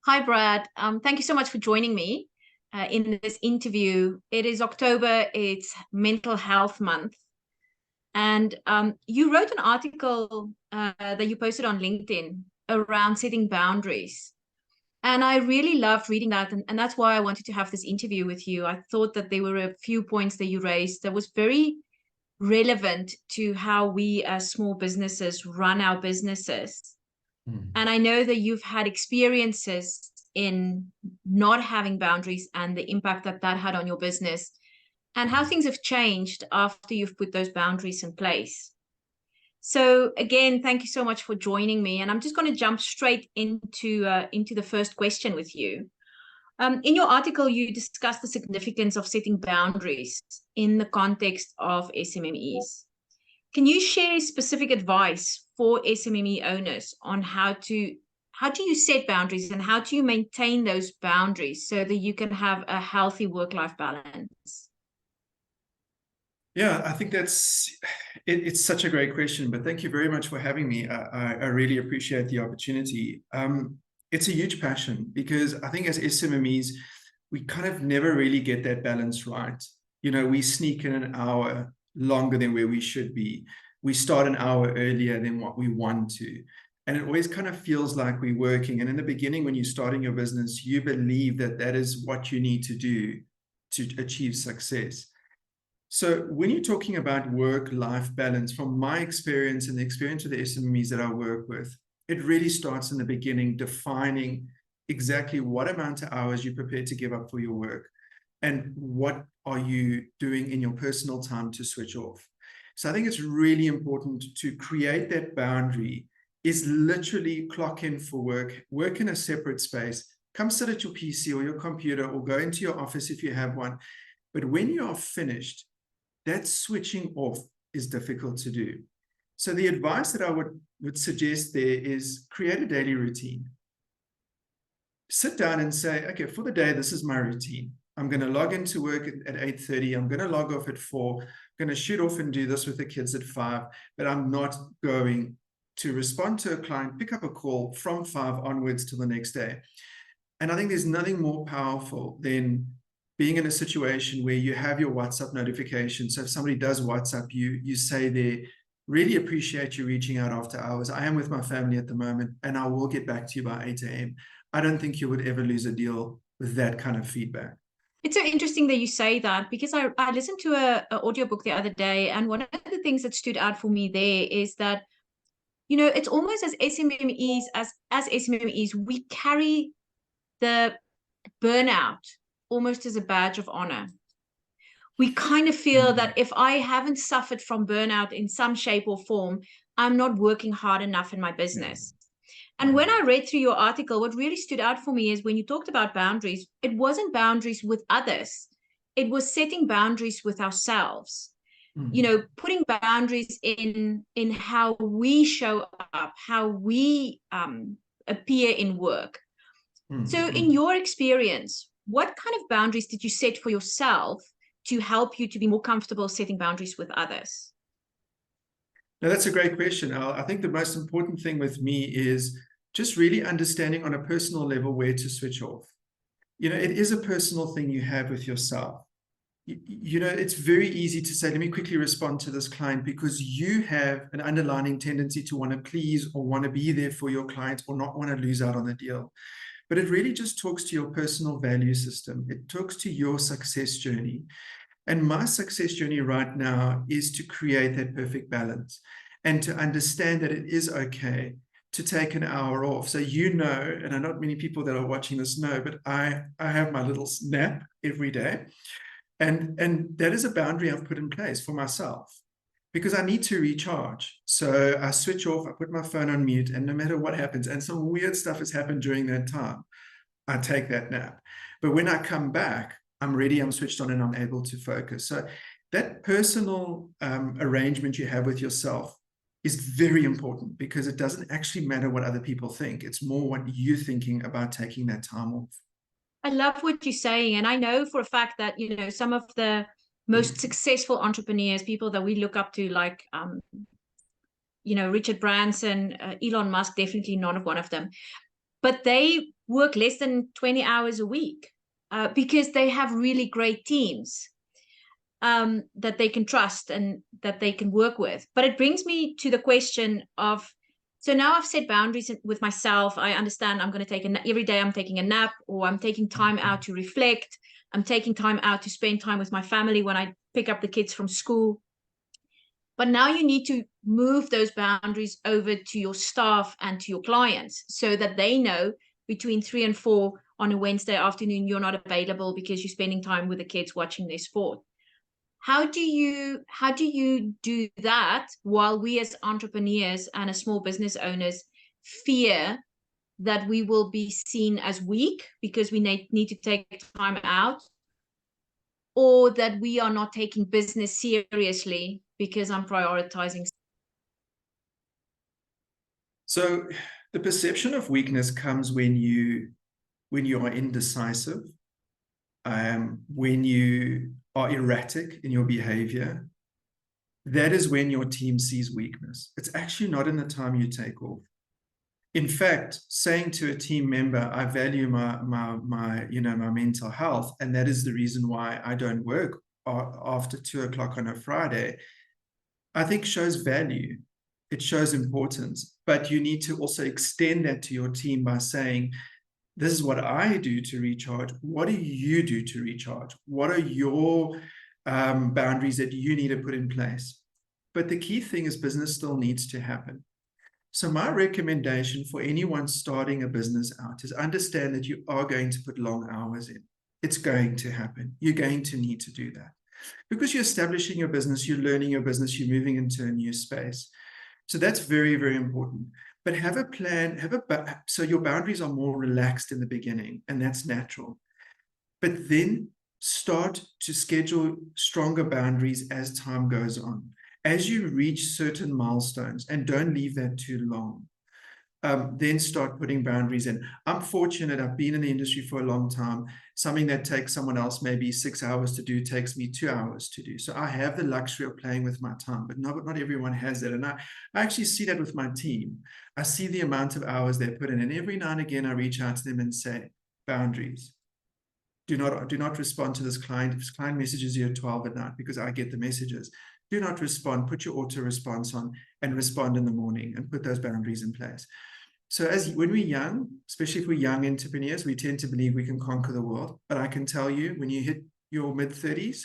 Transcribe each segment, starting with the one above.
Hi, Brad. Thank you so much for joining me in this interview. It is October, it's Mental Health Month. And you wrote an article that you posted on LinkedIn around setting boundaries. And I really loved reading that. And that's why I wanted to have this interview with you. I thought that there were a few points that you raised that was very relevant to how we as small businesses run our businesses. Mm. And I know that you've had experiences in not having boundaries and the impact that that had on your business and how things have changed after you've put those boundaries in place. So again, thank you so much for joining me. And I'm just going to jump straight into the first question with you. In your article, you discuss the significance of setting boundaries in the context of SMMEs. Can you share specific advice for SMME owners on how do you set boundaries and how do you maintain those boundaries so that you can have a healthy work-life balance? Yeah, I think it's such a great question, but thank you very much for having me. I really appreciate the opportunity. It's a huge passion because I think as SMMEs, we kind of never really get that balance right. You know, we sneak in an hour longer than where we should be. We start an hour earlier than what we want to. And it always kind of feels like we're working. And in the beginning, when you're starting your business, you believe that that is what you need to do to achieve success. So when you're talking about work-life balance, from my experience and the experience of the SMEs that I work with, it really starts in the beginning, defining exactly what amount of hours you're prepared to give up for your work and what are you doing in your personal time to switch off. So I think it's really important to create that boundary is literally clock in for work, work in a separate space, come sit at your PC or your computer or go into your office if you have one. But when you are finished, that switching off is difficult to do. So the advice that I would suggest there is create a daily routine. Sit down and say, okay, for the day, this is my routine. I'm going to log into work at 8:30. I'm going to log off at 4. I'm going to shoot off and do this with the kids at 5, but I'm not going to respond to a client, pick up a call from 5 onwards till the next day. And I think there's nothing more powerful than being in a situation where you have your WhatsApp notification. So if somebody does WhatsApp you, you say there, really appreciate you reaching out after hours. I am with my family at the moment, and I will get back to you by 8 a.m. I don't think you would ever lose a deal with that kind of feedback. It's so interesting that you say that because I listened to a audiobook the other day, and one of the things that stood out for me there is that, you know, it's almost as SMMEs, as SMMEs, we carry the burnout almost as a badge of honor. We kind of feel that if I haven't suffered from burnout in some shape or form, I'm not working hard enough in my Yeah. business. And when I read through your article, what really stood out for me is when you talked about boundaries, it wasn't boundaries with others. It was setting boundaries with ourselves. You know, putting boundaries in how we show up, how we appear in work. So in your experience, what kind of boundaries did you set for yourself to help you to be more comfortable setting boundaries with others? Now, that's a great question. I think the most important thing with me is just really understanding on a personal level where to switch off. You know, it is a personal thing you have with yourself. You know, it's very easy to say, let me quickly respond to this client because you have an underlying tendency to want to please or want to be there for your clients or not want to lose out on the deal. But it really just talks to your personal value system. It talks to your success journey. And my success journey right now is to create that perfect balance and to understand that it is okay to take an hour off. So, you know, and not many people that are watching this know, but I have my little nap every day. And that is a boundary I've put in place for myself because I need to recharge. So I switch off, I put my phone on mute, and no matter what happens, and some weird stuff has happened during that time, I take that nap. But when I come back, I'm ready, I'm switched on, and I'm able to focus. So that personal arrangement you have with yourself is very important because it doesn't actually matter what other people think. It's more what you're thinking about taking that time off. I love what you're saying. And I know for a fact that, you know, some of the most successful entrepreneurs, people that we look up to, like, you know, Richard Branson, Elon Musk, definitely not one of them. but they work less than 20 hours a week because they have really great teams that they can trust and that they can work with. But it brings me to the question of, so now I've set boundaries with myself. I understand I'm going to take every day I'm taking a nap, or I'm taking time out to reflect. I'm taking time out to spend time with my family when I pick up the kids from school. But now you need to move those boundaries over to your staff and to your clients so that they know between 3 and 4 on a Wednesday afternoon, you're not available because you're spending time with the kids watching their sport. How do you do that while we as entrepreneurs and as small business owners fear that we will be seen as weak because we need to take time out, or that we are not taking business seriously because I'm prioritizing? So the perception of weakness comes when you are indecisive, when you are erratic in your behavior. That is when your team sees weakness. It's actually not in the time you take off. In fact, saying to a team member, I value my mental health, and that is the reason why I don't work after 2 o'clock on a Friday, I think shows value. It shows importance. But you need to also extend that to your team by saying, this is what I do to recharge. What do you do to recharge? What are your boundaries that you need to put in place? But the key thing is business still needs to happen. So my recommendation for anyone starting a business out is understand that you are going to put long hours in. It's going to happen. You're going to need to do that. Because you're establishing your business, you're learning your business, you're moving into a new space. So that's very, very important. But have a plan, so your boundaries are more relaxed in the beginning, and that's natural. But then start to schedule stronger boundaries as time goes on. As you reach certain milestones, and don't leave that too long, then start putting boundaries in. I'm fortunate, I've been in the industry for a long time. Something that takes someone else maybe 6 hours to do takes me 2 hours to do. So I have the luxury of playing with my time, but not everyone has that. And I actually see that with my team. I see the amount of hours they put in, and every now and again I reach out to them and say, boundaries. Do not respond to this client. If this client messages you at 12 at night, because I get the messages, do not respond. Put your auto response on and respond in the morning, and put those boundaries in place. So when we're young, especially if we're young entrepreneurs, we tend to believe we can conquer the world. But I can tell you, when you hit your mid-30s,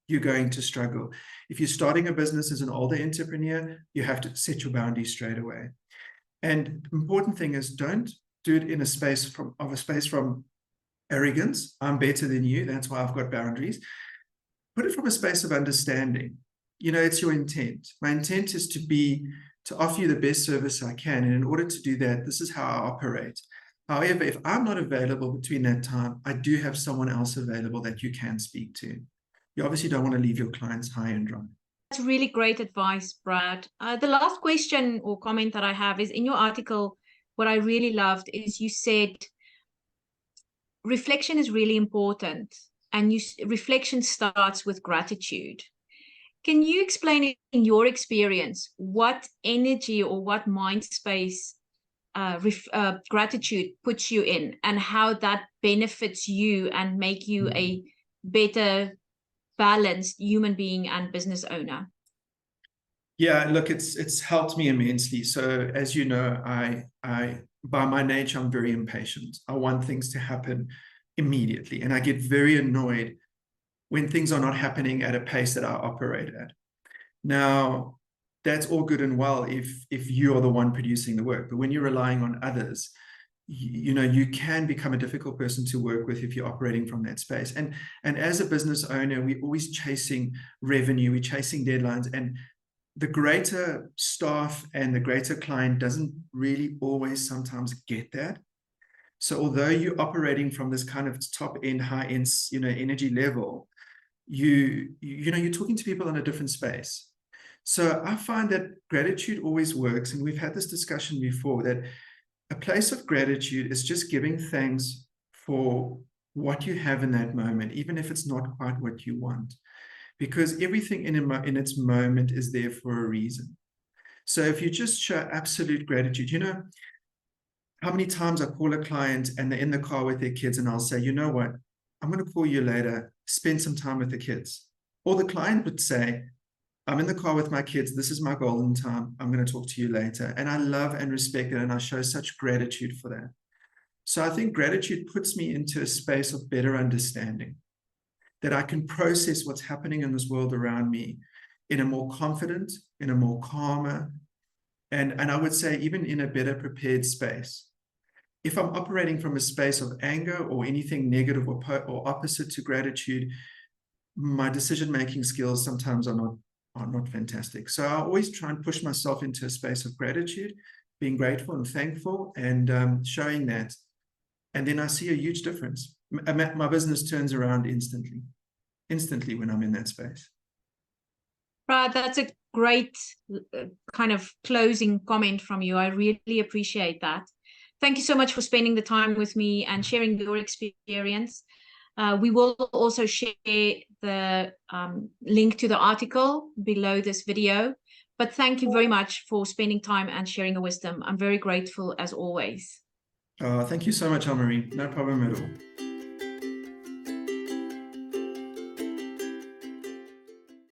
you're going to struggle. If you're starting a business as an older entrepreneur, you have to set your boundaries straight away. And the important thing is, don't do it in a space from arrogance. I'm better than you. That's why I've got boundaries. Put it from a space of understanding. It's your intent. My intent is to offer you the best service I can. And in order to do that, this is how I operate. However, if I'm not available between that time, I do have someone else available that you can speak to. You obviously don't want to leave your clients high and dry. That's really great advice, Brad. The last question or comment that I have is, in your article, what I really loved is you said reflection is really important, and reflection starts with gratitude. Can you explain in your experience what energy or what mind space gratitude puts you in, and how that benefits you and make you a better balanced human being and business owner? Yeah, look, it's helped me immensely. So as you know, I by my nature, I'm very impatient. I want things to happen immediately, and I get very annoyed when things are not happening at a pace that I operate at. Now, that's all good and well if you are the one producing the work, but when you're relying on others, you can become a difficult person to work with if you're operating from that space. And as a business owner, we're always chasing revenue, we're chasing deadlines, and the greater staff and the greater client doesn't really always sometimes get that. So although you're operating from this kind of top end, high end, energy level, you're talking to people in a different space. So I find that gratitude always works. And we've had this discussion before, that a place of gratitude is just giving thanks for what you have in that moment, even if it's not quite what you want, because everything in its moment is there for a reason. So if you just show absolute gratitude, how many times I call a client and they're in the car with their kids and I'll say, you know what, I'm going to call you later, spend some time with the kids. Or the client would say, I'm in the car with my kids, this is my golden time, I'm going to talk to you later. And I love and respect it, and I show such gratitude for that. So I think gratitude puts me into a space of better understanding, that I can process what's happening in this world around me in a more confident, in a more calmer, and I would say even in a better prepared space. If I'm operating from a space of anger or anything negative or opposite to gratitude, my decision-making skills sometimes are not fantastic. So I always try and push myself into a space of gratitude, being grateful and thankful, and showing that. And then I see a huge difference. My business turns around instantly when I'm in that space. Brad, that's a great kind of closing comment from you. I really appreciate that. Thank you so much for spending the time with me and sharing your experience. We will also share the link to the article below this video. But thank you very much for spending time and sharing your wisdom. I'm very grateful as always. Thank you so much, Anne-Marie. No problem at all.